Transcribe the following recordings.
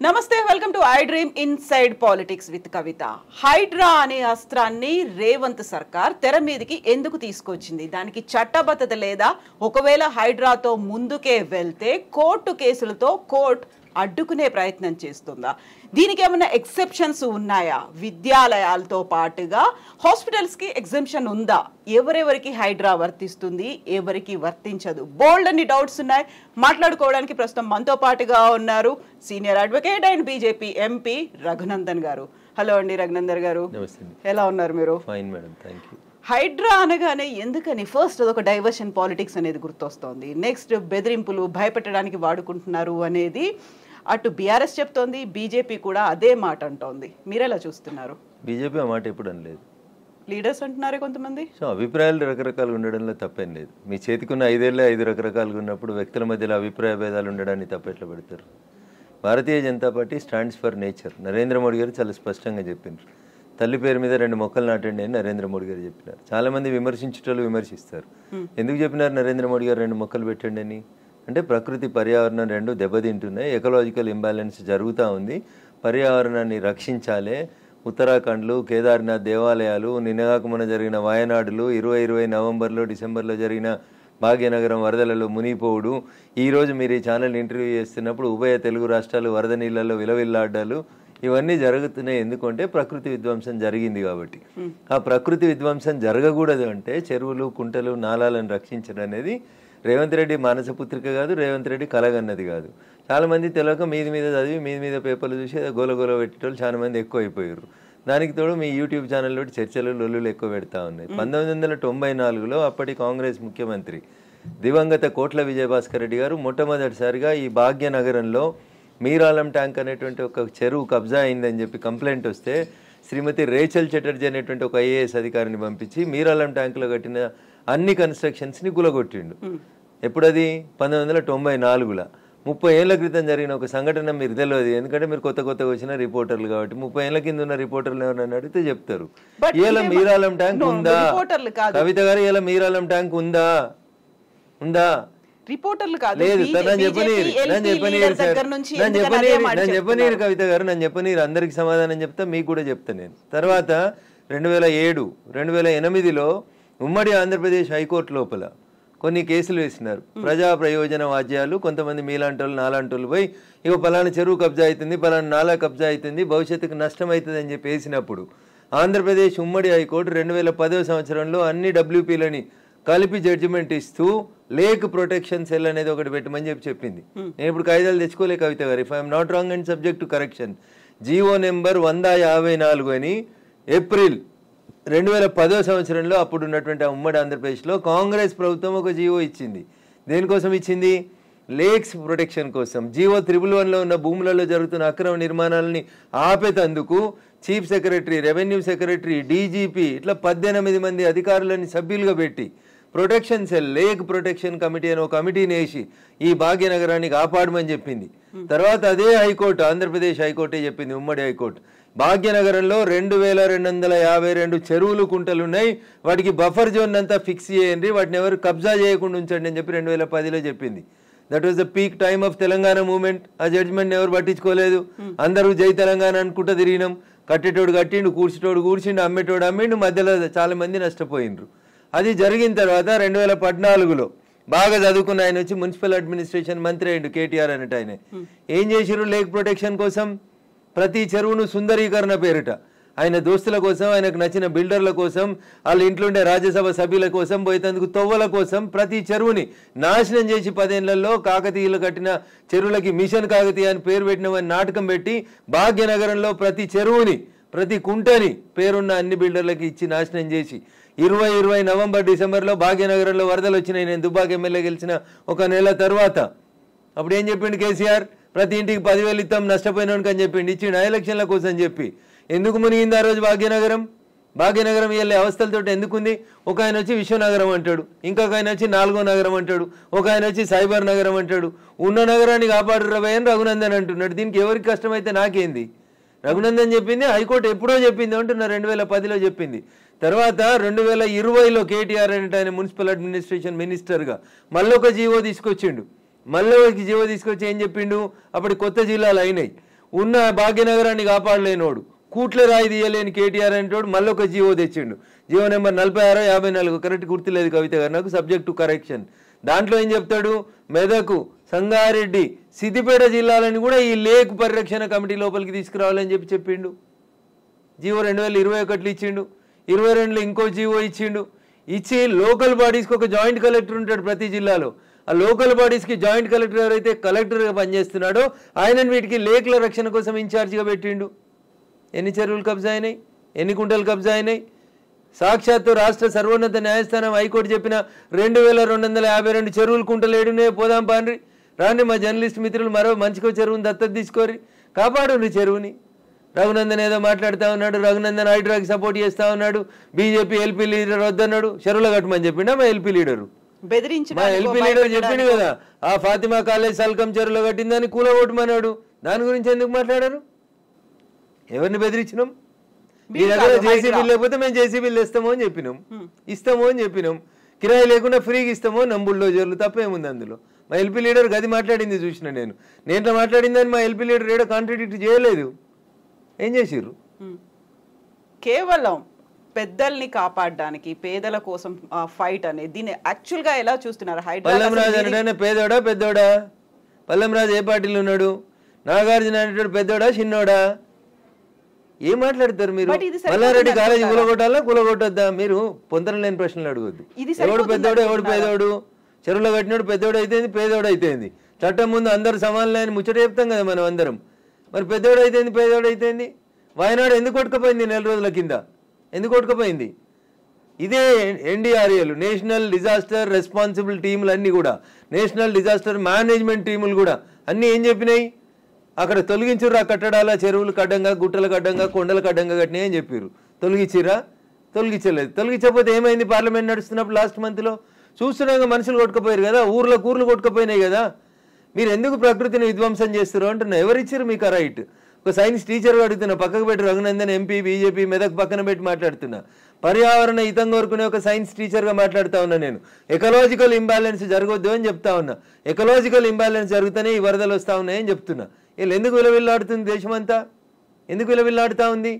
నమస్తే welcome to iDream inside politics with Kavitha. Hydraa అనే అస్త్రాన్ని రేవంత్ సర్కార్ తెర మీదకి ఎందుకు తీసుకొచ్చింది? దానికి చట్టబద్ధత లేదా? ఒకవేళ హైడ్రాతో ముందుకే వెళ్తే కోర్టు కేసులతో కోర్టు అడ్డుకునే ప్రయత్నం చేస్తుందా? దీనికి ఏమైనా ఎక్సెప్షన్స్ ఉన్నాయా? విద్యాలయాలతో పాటుగా హాస్పిటల్స్కి ఎగ్జెంప్షన్ ఉందా? ఎవరెవరికి హైడ్రా వర్తిస్తుంది, ఎవరికి వర్తించదు? బోల్డ్ అన్ని డౌట్స్ ఉన్నాయి. మాట్లాడుకోవడానికి ప్రస్తుతం మనతో పాటుగా ఉన్నారు senior advocate and BJP MP Raghunandan garu. Hello అండి రఘునందన్ గారు, ఎలా ఉన్నారు మీరు? Fine madam, thank you. Hydraa అనగానే ఎందుకని ఫస్ట్ అదొక డైవర్షన్ పాలిటిక్స్ అనేది గుర్తొస్తోంది. నెక్స్ట్ బెదిరింపులు, భయపెట్టడానికి వాడుకుంటున్నారు అనేది అటు బీఆర్ఎస్ చెప్తోంది, బీజేపీ కూడా అదే మాట అంటోంది. మీరెలా చూస్తున్నారు? బీజేపీ ఆ మాట ఎప్పుడు అనలేదు, లీడర్స్ అంటున్నారే కొంతమంది. సో అభిప్రాయాలు రకరకాలుగా ఉండడంలో తప్పేం లేదు. మీ చేతికున్న 5 ఏళ్ళే 5 రకరకాలుగా ఉన్నప్పుడు వ్యక్తుల మధ్యలో అభిప్రాయ భేదాలు ఉండడాన్ని తప్పెట్లా పెడతారు? Bharatiya Janata Party stands for nature. Narendra Modi గారు చాలా స్పష్టంగా చెప్పినారు, తల్లి పేరు మీద 2 మొక్కలు నాటండి అని నరేంద్ర మోడీ గారు చెప్పినారు. చాలా మంది విమర్శించేటోళ్ళు విమర్శిస్తారు. ఎందుకు చెప్పినారు నరేంద్ర మోడీ గారు 2 మొక్కలు పెట్టండి అని? అంటే ప్రకృతి పర్యావరణం 2 దెబ్బతింటున్నాయి, ఎకలాజికల్ ఇంబ్యాలెన్స్ జరుగుతూ ఉంది, పర్యావరణాన్ని రక్షించాలి. ఉత్తరాఖండ్లు, కేదార్నాథ్ దేవాలయాలు, నిన్నగాక మొన్న జరిగిన వాయనాడులు, 2020 నవంబర్లో డిసెంబర్లో జరిగిన భాగ్యనగరం వరదలలో మునిగిపోవుడు, ఈరోజు మీరు ఈ ఛానల్ ఇంటర్వ్యూ చేస్తున్నప్పుడు ఉభయ తెలుగు రాష్ట్రాలు వరద నీళ్ళల్లో విలవిల్లాడ్డాలు, ఇవన్నీ జరుగుతున్నాయి. ఎందుకంటే ప్రకృతి విధ్వంసం జరిగింది కాబట్టి. ఆ ప్రకృతి విధ్వంసం జరగకూడదు అంటే చెరువులు, కుంటలు, నాలాలను రక్షించడం అనేది రేవంత్ రెడ్డి మానసపుత్రిక కాదు, రేవంత్ రెడ్డి కలగన్నది కాదు. చాలామంది తెలియక మీద చదివి మీద పేపర్లు చూసి గోల పెట్టేటోళ్ళు చాలా మంది ఎక్కువ అయిపోయారు. దానికి తోడు మీ యూట్యూబ్ ఛానల్లో చర్చలు, లొల్లులు ఎక్కువ పెడతా ఉన్నాయి. 1994లో అప్పటి కాంగ్రెస్ ముఖ్యమంత్రి దివంగత కోట్ల విజయభాస్కర్ రెడ్డి గారు మొట్టమొదటిసారిగా ఈ భాగ్యనగరంలో మీరాలం ట్యాంక్ అనేటువంటి ఒక చెరువు కబ్జా అయిందని చెప్పి కంప్లైంట్ వస్తే శ్రీమతి రేచల్ చటర్జీ అనేటువంటి ఒక ఐఏఎస్ అధికారిని పంపించి మీరాలం ట్యాంకులో కట్టిన అన్ని కన్స్ట్రక్షన్స్ని గులగొట్టిండు. ఎప్పుడది? 1994లో. 30 ఏళ్ల క్రితం జరిగిన ఒక సంఘటన మీరు తెలియదు, ఎందుకంటే మీరు కొత్తగా వచ్చిన రిపోర్టర్లు కాబట్టి. 30 ఏళ్ల కింద ఉన్న రిపోర్టర్లు ఎవరైనా అడిగితే చెప్తారు. ఇలా మీరాలం ట్యాంక్ ఉందా కవిత గారు? ఇలా మీరాలం ట్యాంక్ ఉందా? రిపోర్టర్లు కాదు, లేదు. నన్ను చెప్పనీరు కవిత గారు, నన్ను చెప్పనీరు. అందరికి సమాధానం చెప్తా, మీకు కూడా చెప్తా నేను. తర్వాత 2007, 2008లో ఉమ్మడి ఆంధ్రప్రదేశ్ హైకోర్టు లోపల కొన్ని కేసులు వేసినారు. ప్రజా ప్రయోజన వాద్యాలు, కొంతమంది మీలాంటోళ్ళు నాలాంటోళ్ళు పోయి ఇక పలానా చెరువు కబ్జా అవుతుంది, పలానా నాలా కబ్జా అవుతుంది, భవిష్యత్తుకు నష్టం అవుతుంది అని చెప్పి వేసినప్పుడు ఆంధ్రప్రదేశ్ ఉమ్మడి హైకోర్టు 2010 సంవత్సరంలో అన్ని WPలని కలిపి జడ్జిమెంట్ ఇస్తూ లేక్ ప్రొటెక్షన్ సెల్ అనేది ఒకటి పెట్టమని చెప్పింది. నేను ఇప్పుడు కాయిదాలు తెచ్చుకోలే కవిత గారు, if I'm not wrong and subject to correction. GO number 154 అని ఏప్రిల్ 2010 సంవత్సరంలో అప్పుడు ఉన్నటువంటి ఉమ్మడి ఆంధ్రప్రదేశ్లో కాంగ్రెస్ ప్రభుత్వం ఒక జీవో ఇచ్చింది. దేనికోసం ఇచ్చింది? లేక్స్ ప్రొటెక్షన్ కోసం. జీవో 111లో ఉన్న భూములలో జరుగుతున్న అక్రమ నిర్మాణాలని ఆపేతందుకు chief secretary, revenue secretary, DGP ఇట్లా 18 మంది అధికారులని సభ్యులుగా పెట్టి protection cell, lake protection committee అని ఒక కమిటీని వేసి ఈ భాగ్యనగరాన్ని కాపాడమని చెప్పింది. తర్వాత అదే హైకోర్టు, ఆంధ్రప్రదేశ్ హైకోర్టే చెప్పింది, ఉమ్మడి హైకోర్టు, భాగ్యనగరంలో 2252 చెరువులు, కుంటలు ఉన్నాయి, వాటికి బఫర్ జోన్ అంతా ఫిక్స్ చేయండి, వాటిని ఎవరు కబ్జా చేయకుండా ఉంచండి అని చెప్పి 2010లో చెప్పింది. That was the peak time of Telangana movement. ఆ జడ్జిమెంట్ ఎవరు పట్టించుకోలేదు. అందరూ జై తెలంగాణ అనుకుంటూ తిరిగినాం. కట్టేటోడు కట్టిండు, కూర్చేటోడు కూర్చిండు, అమ్మేటోడు అమ్మిండు, మధ్యలో చాలా మంది నష్టపోయిండ్రు. అది జరిగిన తర్వాత 2014లో బాగా చదువుకున్న ఆయన వచ్చి మున్సిపల్ అడ్మినిస్ట్రేషన్ మంత్రి అయ్యిండు, కేటీఆర్ అన్నట్టు. ఆయన ఏం చేసిరు? లేక్ ప్రొటెక్షన్ కోసం ప్రతి చెరువును సుందరీకరణ పేరిట ఆయన దోస్తుల కోసం, ఆయనకు నచ్చిన బిల్డర్ల కోసం, వాళ్ళ ఇంట్లో ఉండే రాజ్యసభ సభ్యుల కోసం, పోయేందుకు తొవ్వల కోసం ప్రతి చెరువుని నాశనం చేసి 10 ఏళ్లలో కాకతీయులు కట్టిన చెరువులకి మిషన్ కాకతీయ అని పేరు పెట్టినవని నాటకం పెట్టి భాగ్యనగరంలో ప్రతి చెరువుని, ప్రతి కుంటని పేరున్న అన్ని బిల్డర్లకి ఇచ్చి నాశనం చేసి 2020 నవంబర్ డిసెంబర్లో భాగ్యనగరంలో వరదలు వచ్చినాయి. నేను దుబ్బాక ఎమ్మెల్యే గెలిచిన 1 నెల తర్వాత అప్పుడు ఏం చెప్పిండు కేసీఆర్? ప్రతి ఇంటికి 10,000 ఇస్తాం నష్టపోయినానికి అని చెప్పిండు. ఇచ్చిండు ఎలక్షన్ల కోసం చెప్పి. ఎందుకు మునిగింది ఆ రోజు భాగ్యనగరం? భాగ్యనగరం వెళ్ళే అవస్థలతో ఎందుకుంది? ఒక ఆయన వచ్చి విశ్వనగరం అంటాడు, ఇంకొక ఆయన వచ్చి 4వ నగరం అంటాడు, ఒక ఆయన వచ్చి సైబర్ నగరం అంటాడు. ఉన్న నగరాన్ని కాపాడు రవయ్య అని రఘునందన్ అంటున్నాడు. దీనికి ఎవరికి కష్టమైతే నాకేంది? రఘునందన్ చెప్పింది, హైకోర్టు ఎప్పుడో చెప్పింది అంటున్నా, 2010లో చెప్పింది. తర్వాత 2020లో కేటీఆర్ అంటే ఆయన మున్సిపల్ అడ్మినిస్ట్రేషన్ మినిస్టర్గా మళ్ళీ ఒక జీవో తీసుకొచ్చిండు. మళ్ళీ జీవో తీసుకొచ్చి ఏం చెప్పిండు? అప్పుడు కొత్త జిల్లాలు అయినాయి. ఉన్న భాగ్యనగరాన్ని కాపాడలేనోడు, కూట్ల రాయి తీయలేని కేటీఆర్ అనేటోడు మళ్ళీ ఒక జీవో తెచ్చిండు. జీవో నెంబర్ 46/54, కరెక్ట్ గుర్తులేదు కవిత గారు నాకు, సబ్జెక్ట్ టు కరెక్షన్. దాంట్లో ఏం చెప్తాడు, మెదకు, సంగారెడ్డి, సిద్దిపేట జిల్లాలని కూడా ఈ లేక్ పరిరక్షణ కమిటీ లోపలికి తీసుకురావాలని చెప్పిండు. జీవో 2021 ఇచ్చిండు, 22లో ఇంకో జీవో ఇచ్చిండు. ఇచ్చి లోకల్ బాడీస్కి ఒక జాయింట్ కలెక్టర్ ఉంటాడు ప్రతి జిల్లాలో. ఆ లోకల్ బాడీస్కి జాయింట్ కలెక్టర్ ఎవరైతే కలెక్టర్గా పనిచేస్తున్నాడో ఆయనను వీటికి లేక్ల రక్షణ కోసం ఇన్ఛార్జిగా పెట్టిండు. ఎన్ని చెరువులు కబ్జా అయినాయి, ఎన్ని కుంటలు కబ్జా అయినాయి? సాక్షాత్తు రాష్ట్ర సర్వోన్నత న్యాయస్థానం హైకోర్టు చెప్పిన 2252 చెరువులు కుంటలు ఏడునే పోదాం పాండ్రి, రాండి మా జర్నలిస్ట్ మిత్రులు మరో మంచికో చెరువుని దత్తత తీసుకోరి, కాపాడు చెరువుని. రఘునందన్ ఏదో మాట్లాడుతూ ఉన్నాడు, రఘునందన్ హైడ్రాకి సపోర్ట్ చేస్తూ ఉన్నాడు, బీజేపీ ఎల్పీ లీడర్ వద్దన్నాడు, చెరువులు కట్టమని చెప్పిండా మా ఎల్పీ లీడరు? మా ఎల్పీ లీడర్ చెప్పిండు కదా, ఆ ఫాతిమా కాలేజ్ సల్కం చెరువులో కట్టిందని కూలగొట్టమన్నాడు. దాని గురించి ఎందుకు మాట్లాడారు? ఎవరిని బెదిరించినాం? మీ దగ్గర జేసీబీలు లేకపోతే మేము జేసీబీలు ఇస్తామో అని చెప్పినాం, ఇస్తామో అని చెప్పినాం. కిరాయి లేకుండా ఫ్రీగా ఇస్తామో నంబుల్లో జరులు, తప్పేముంది అందులో? మా ఎల్పీ లీడర్ గది మాట్లాడింది చూసిన నేను మాట్లాడిందని మా ఎల్పీ లీడర్ ఏడో కాంట్రాడిక్ట్ చేయలేదు. ఏం చేసిర్రు? కేవలం పెద్దల్ని కాపాడడానికి, పేదల కోసం ఫైట్ అనేది దీన్ని యాక్చువల్ గా ఎలా చూస్తున్నారు? పల్లం రాజు అంటే పేదోడా పెద్దోడా? పల్లం రాజు ఏ పార్టీలో ఉన్నాడు? నాగార్జున అనేటోడు పెద్దోడా చిన్నోడా? ఏం మాట్లాడతారు మీరు? మల్లారెడ్డి కాలేజీ కూలగొట్టొద్దా? మీరు పొందడం లేని ప్రశ్నలు అడగొద్దు. ఎవడు పెద్దోడు ఎవడు పేదోడు? చెరువులో కట్టినోడు పెద్దోడు అయితేంది, పేదోడు అయితేంది. చట్టం ముందు అందరు సమానలే అని ముచ్చట చెప్తాం కదా మనం అందరం. మరి పెద్దోడు అయితేంది, పేదోడు అయితేంది? వాయనాడు ఎందుకు కొట్టుకుపోయింది 4 రోజుల కింద? ఎందుకు కొట్టుకుపోయింది? ఇదే ఎన్డీఆర్ఏలు, నేషనల్ డిజాస్టర్ రెస్పాన్సిబుల్ టీములు అన్నీ కూడా, నేషనల్ డిజాస్టర్ మేనేజ్మెంట్ టీములు కూడా అన్నీ ఏం చెప్పినాయి? అక్కడ తొలగించుర్రు ఆ కట్టడాల, చెరువులు కడ్డంగా, గుట్టల కడ్డంగా, కొండల కడ్డంగా కట్టినాయి అని చెప్పారు. తొలగించిరా? తొలగించలేదు. తొలగించకపోతే ఏమైంది? పార్లమెంట్ నడుస్తున్నప్పుడు లాస్ట్ మంత్లో చూస్తున్నాగా మనుషులు కొట్టుకుపోయారు కదా, ఊర్లు కొట్టుకుపోయినాయి కదా. మీరు ఎందుకు ప్రకృతిని విధ్వంసం చేస్తారు అంటున్నా. ఎవరిచ్చారు మీకు ఆ రైట్? ఒక సైన్స్ టీచర్ అడుగుతున్నా, పక్కకు పెట్టి రఘునందన్ ఎంపీ బీజేపీ మెదక్ పక్కన పెట్టి మాట్లాడుతున్నా. పర్యావరణ హితం కోరుకునే ఒక సైన్స్ టీచర్గా మాట్లాడుతూ ఉన్నా నేను. ఎకలాజికల్ ఇంబ్యాలెన్స్ జరగొద్దు అని చెప్తా ఉన్నా. ఎకలాజికల్ ఇంబ్యాలెన్స్ జరుగుతూనే ఈ వరదలు వస్తూ ఉన్నాయని చెప్తున్నా. వీళ్ళు ఎందుకు విలవిల్లాడుతుంది దేశమంతా? ఎందుకు విలవిల్లాడుతూ ఉంది?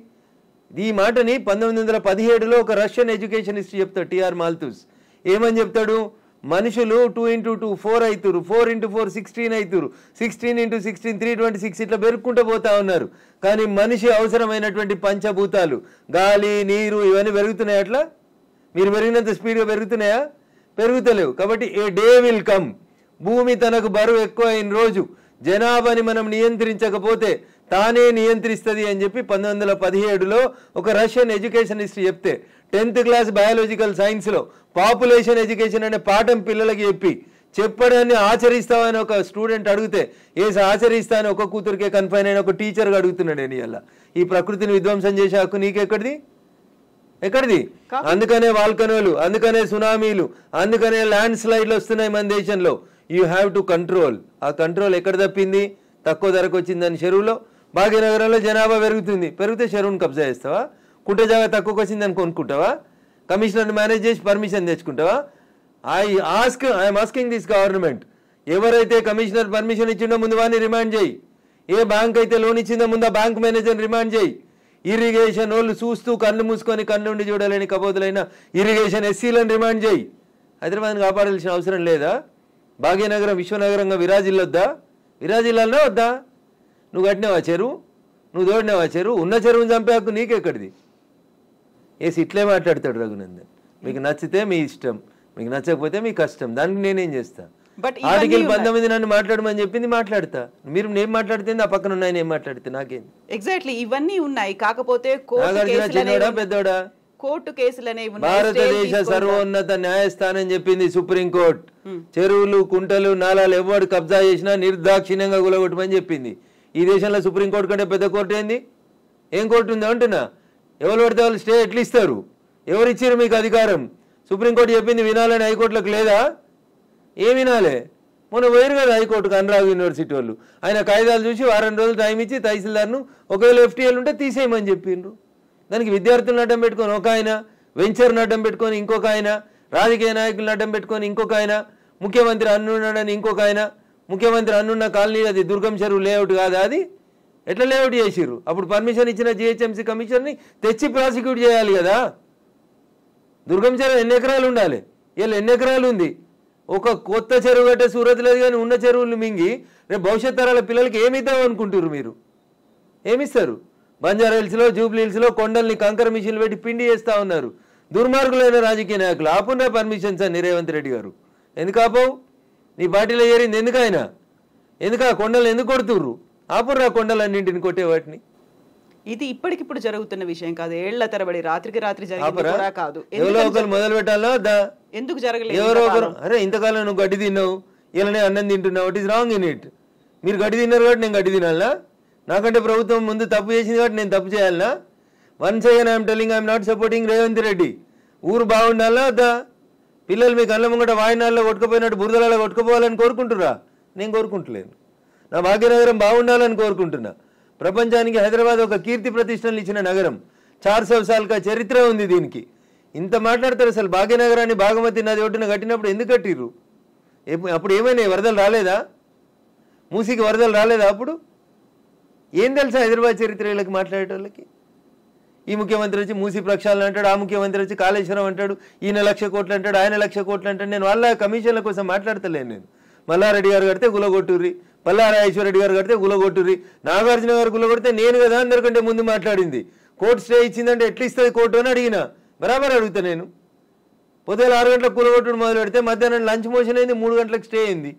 ఈ మాటని 1917లో ఒక రష్యన్ ఎడ్యుకేషన్ హిస్టరీ చెప్తాడు టిఆర్ మాల్తూస్. ఏమని చెప్తాడు? మనుషులు 2 × 2 4 అవుతారు, 4 × 4 16 అవుతారు, 16 × 16 326 ఇట్లా పెరుక్కుంటూ పోతా ఉన్నారు. కానీ మనిషి అవసరమైనటువంటి పంచభూతాలు గాలి, నీరు ఇవన్నీ పెరుగుతున్నాయి. అట్లా మీరు పెరిగినంత స్పీడ్గా పెరుగుతున్నాయా? పెరుగుతలేవు. కాబట్టి ఏ డే విల్ కమ్, భూమి తనకు బరువు ఎక్కువ అయిన రోజు జనాభాని మనం నియంత్రించకపోతే తానే నియంత్రిస్తుంది అని చెప్పి 1917లో ఒక రష్యన్ ఎడ్యుకేషన్ హిస్టరీ చెప్తే 10th క్లాస్ బయాలజికల్ సైన్స్లో పాపులేషన్ ఎడ్యుకేషన్ అనే పాఠం పిల్లలకి చెప్పడాన్ని ఆచరిస్తామని ఒక స్టూడెంట్ అడిగితే ఆచరిస్తా అని ఒక కూతురికే కన్ఫైన్ అయిన ఒక టీచర్గా అడుగుతున్నాడు. నేను ఇలా ఈ ప్రకృతిని విధ్వంసం చేసే హక్కు నీకెక్కడిది? ఎక్కడిది? అందుకనే వాల్కనోలు, అందుకనే సునామీలు, అందుకనే ల్యాండ్ స్లైడ్లు వస్తున్నాయి మన దేశంలో. You have to control. ఆ కంట్రోల్ ఎక్కడ తప్పింది? తక్కువ ధరకు వచ్చిందని చెరువులో. భాగ్యనగరంలో జనాభా పెరిగితే చెరువును కబ్జా చేస్తావా? కుంట జాగా తక్కువకి వచ్చిందని కొనుక్కుంటావా? కమిషనర్ని మేనేజ్ చేసి పర్మిషన్ తెచ్చుకుంటావా? ఐఎమ్ ఆస్కింగ్ దిస్ గవర్నమెంట్, ఎవరైతే కమిషనర్ పర్మిషన్ ఇచ్చిండో ముందు వాడిని రిమాండ్ చేయి. ఏ బ్యాంక్ అయితే లోన్ ఇచ్చిందో ముందు ఆ బ్యాంక్ మేనేజర్ని రిమాండ్ చేయి. ఇరిగేషన్ వాళ్ళు చూస్తూ కళ్ళు మూసుకొని కళ్ళుండి చూడలేని కబోదులైన ఇరిగేషన్ ఎస్సీలను రిమాండ్ చేయి. హైదరాబాద్ని కాపాడాల్సిన అవసరం లేదా? భాగ్యనగరం విశ్వనగరంగా విరాజిల్లొద్దా? విరాజిల్లాలనే వద్దా? నువ్వు కట్టినావా చెరువు? నువ్వు తోడినావా చెరువు? ఉన్న చెరువుని చంపే హక్కు నీకెక్కడిది? ఇట్లే మాట్లాడతాడు రఘునందన్. మీకు నచ్చితే మీ ఇష్టం, మీకు నచ్చకపోతే మీ కష్టం. దానికి నేనేం చేస్తా? ఆర్టికల్ 19 నన్ను మాట్లాడమని చెప్పింది, మాట్లాడతా. మీరు నేను మాట్లాడితే ఆ పక్కన ఉన్నాయి, నేను మాట్లాడితే నాకేం? ఎగ్జాక్ట్లీ ఇవన్నీ ఉన్నాయి. కాకపోతే చిన్నోడా పెద్దోడా? కోర్టు కేసులనే భారతదేశ సర్వోన్నత న్యాయస్థానం చెప్పింది, సుప్రీంకోర్టు, చెరువులు, కుంటలు, నాలాలు ఎవడు కబ్జా చేసినా నిర్దాక్షిణ్యంగా గులగొట్టమని చెప్పింది. ఈ దేశంలో సుప్రీంకోర్టు కంటే పెద్ద కోర్టు ఏంది? ఏం కోర్టు ఉందో అంటున్నా. ఎవరు పడితే వాళ్ళు స్టే ఎట్లా ఇస్తారు? ఎవరు ఇచ్చారు మీకు అధికారం? సుప్రీంకోర్టు చెప్పింది వినాలని హైకోర్టులకు లేదా? ఏం వినాలే? మొన్న పోయారు కదా హైకోర్టుకు అనురాగ్ యూనివర్సిటీ వాళ్ళు. ఆయన కాయిదాలు చూసి వారం రోజులు టైం ఇచ్చి తహసీల్దార్ను ఒకవేళ ఎఫ్టీఎల్ ఉంటే తీసేయమని చెప్పిండ్రు. దానికి విద్యార్థులను అడ్డం పెట్టుకొని ఒక ఆయన, వెంచర్ను అడ్డం పెట్టుకొని ఇంకొక ఆయన, రాజకీయ నాయకులను అడ్డం పెట్టుకొని ఇంకొక ఆయన, ముఖ్యమంత్రి అన్నున్నాడని ఇంకొక ఆయన. ముఖ్యమంత్రి అన్నున్న కాలనీ అది దుర్గం చెరువు లేఅవుట్ కాదా? అది ఎట్లా లేఅవుట్ చేసిర్రు? అప్పుడు పర్మిషన్ ఇచ్చిన జిహెచ్ఎంసీ కమిషన్ని తెచ్చి ప్రాసిక్యూట్ చేయాలి కదా. దుర్గం చెరువు ఎన్ని ఎకరాలు ఉండాలి? వీళ్ళు ఎన్ని ఎకరాలు ఉంది? ఒక కొత్త చెరువు కట్టే సూరత్ లేదు కానీ ఉన్న చెరువులు మింగి రేపు భవిష్యత్ తరాల పిల్లలకి ఏమిద్దాం అనుకుంటారు మీరు? ఏమిస్తారు? బంజారా హిల్స్లో, జూబ్లీ హిల్స్లో కొండల్ని కంకర మిషన్లు పెట్టి పిండి చేస్తూ ఉన్నారు దుర్మార్గులైన రాజకీయ నాయకులు. ఆపున్నా పర్మిషన్స్ అని రేవంత్ రెడ్డి గారు. ఎందుకు ఆపవు? నీ పార్టీలో చేరింది ఎందుకైనా? ఎందుకు ఆ కొండలు ఎందుకు కొడుతుర్రు? ఆపుర్రా కొండలన్నింటిని కొట్టే వాటిని. ఇది ఇప్పటికిప్పుడు జరుగుతున్న విషయం కాదు, ఏళ్ల తరబడి రాత్రికి రాత్రి జరిగింది కూడా కాదు. ఎవరో ఒకరు మొదలు పెట్టాలా? ఎందుకు జరగలేదు? ఎవరో ఒకరు, అరే ఇంతకాలం నువ్వు గడ్డి తిన్నావు, ఇలానే అన్నం తింటున్నావు, it is wrong in it. మీరు గడ్డి తిన్నారు కాబట్టి నేను గడ్డి తినాలా? నాకంటే ప్రభుత్వం ముందు తప్పు చేసింది కాబట్టి నేను తప్పు చేయాలనా? Once again I'm telling I'm not supporting Revanth Reddy. ఊరు బాగుండాలా వద్దా? పిల్లలు మీ కళ్ళ ముంగట వాయినాల్లో కొట్టుకుపోయినట్టు బురదలలో కొట్టుకుపోవాలని కోరుకుంటురా? నేను కోరుకుంటలేను. నా భాగ్యనగరం బాగుండాలని కోరుకుంటున్నా. ప్రపంచానికి హైదరాబాద్ ఒక కీర్తి ప్రతిష్టలు ఇచ్చిన నగరం. 400 సార్లుగా చరిత్ర ఉంది దీనికి. ఇంత మాట్లాడతారు. అసలు భాగ్యనగరాన్ని బాగమతి నది ఒడ్డున కట్టినప్పుడు ఎందుకు కట్టిర్రు? అప్పుడు ఏమైనా వరదలు రాలేదా? మూసీకి వరదలు రాలేదా? అప్పుడు ఏం తెలుసా హైదరాబాద్ చరిత్ర వీళ్ళకి మాట్లాడేటోళ్ళకి? ఈ ముఖ్యమంత్రి వచ్చి మూసీ ప్రక్షాళన అంటాడు, ఆ ముఖ్యమంత్రి వచ్చి కాళేశ్వరం అంటాడు, ఈయన 1,00,000 కోట్లు అంటాడు, ఆయన 1,00,000 కోట్లు అంటాడు. నేను వాళ్ళ కమిషన్ల కోసం మాట్లాడతలేను. నేను మల్లారెడ్డి గారు కడితే గులగొట్టుర్రి, పల్లారాజేశ్వరరెడ్డి గారు కడితే గులగొట్టుర్రి, నాగార్జున గారు గులగొడితే నేను కదా అందరికంటే ముందు మాట్లాడింది. కోర్టు స్టే ఇచ్చిందంటే ఎట్లా ఇస్తుంది కోర్టు అని అడిగిన. బరాబర్ అడుగుతా నేను. పొద్దున 6 గంటలకు కూలగొట్టుడు మొదలు పెడితే మధ్యాహ్నం లంచ్ మోషన్ అయింది, 3 గంటలకు స్టే అయింది.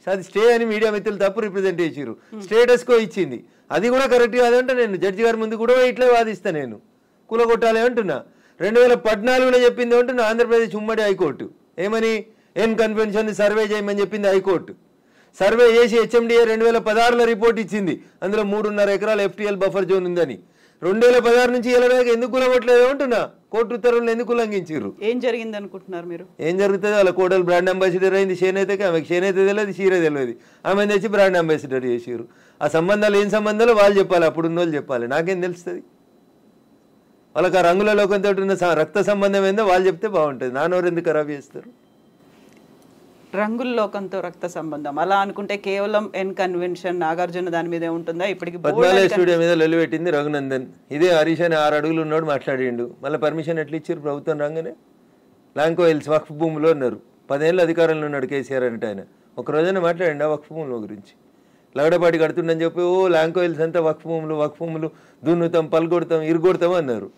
అది స్టే అని మీడియా మిత్రులు తప్పు రిప్రజెంట్ చేసిరు. స్టేటస్కో ఇచ్చింది, అది కూడా కరెక్ట్ కాదంటే నేను జడ్జి గారి ముందు కూడా ఇట్లా వాదిస్తా. నేను కూలగొట్టాలి అంటున్నా. 2014లో చెప్పింది అంటున్నా ఆంధ్రప్రదేశ్ ఉమ్మడి హైకోర్టు. ఏమని? ఎన్ కన్వెన్షన్ సర్వే చేయమని చెప్పింది హైకోర్టు. సర్వే చేసి హెచ్ఎండిఏ 2016లో రిపోర్ట్ ఇచ్చింది. అందులో 3.5 ఎకరాల FTL బఫర్ జోన్ ఉందని. 2016 నుంచి ఇలా ఎందుకు కూలగొట్టలేదు అంటున్నా. కోర్టు ఉత్తర్వులను ఎందుకు ఉల్లంఘించారు? ఏం జరిగింది అనుకుంటున్నారు మీరు? ఏం జరుగుతుంది? వాళ్ళ కోడలు బ్రాండ్ అంబాసిడర్ అయింది చేనేతకి. ఆమెకి చేనేత తెలియదు, చీర తెలియదు. ఆమె తెచ్చి బ్రాండ్ అంబాసిడర్ చేసారు. ఆ సంబంధాలు ఏం సంబంధాలు వాళ్ళు చెప్పాలి, అప్పుడున్న వాళ్ళు చెప్పాలి. నాకేం తెలుస్తుంది? వాళ్ళకి ఆ రంగుల లోకంతో ఉన్న రక్త సంబంధం ఏందో వాళ్ళు చెప్తే బాగుంటుంది. నానోరు ఎందుకు ఖరాబ్ చేస్తారు? రంగుల లోకంతో రక్త సంబంధం అలా అనుకుంటే కేవలం ఎన్ కన్వెన్షన్ నాగార్జున దాని మీదే ఉంటుందా? ఇప్పటికి పద్మాలయ స్టూడియో మీద లొల్లి పెట్టింది రఘునందన్. ఇదే హరీష్ అని 6 అడుగులు ఉన్నాడు మాట్లాడిండు. మళ్ళీ పర్మిషన్ ఎట్లా ఇచ్చారు ప్రభుత్వం రాగానే? లాంకో హిల్స్ వక్ఫ్ భూమిలో ఉన్నారు. 10 ఏళ్ళు అధికారంలో ఉన్నాడు కేసీఆర్ అంటే. ఆయన ఒక రోజైనా మాట్లాడండి ఆ వక్ఫ్ భూముల గురించి? లగడపాటి కడుతుండని చెప్పి లాంకో హిల్స్ అంతా వక్ఫ్ భూములు దున్నుతాం, పల్గొడతాం, ఇరుగొడతాం అన్నారు.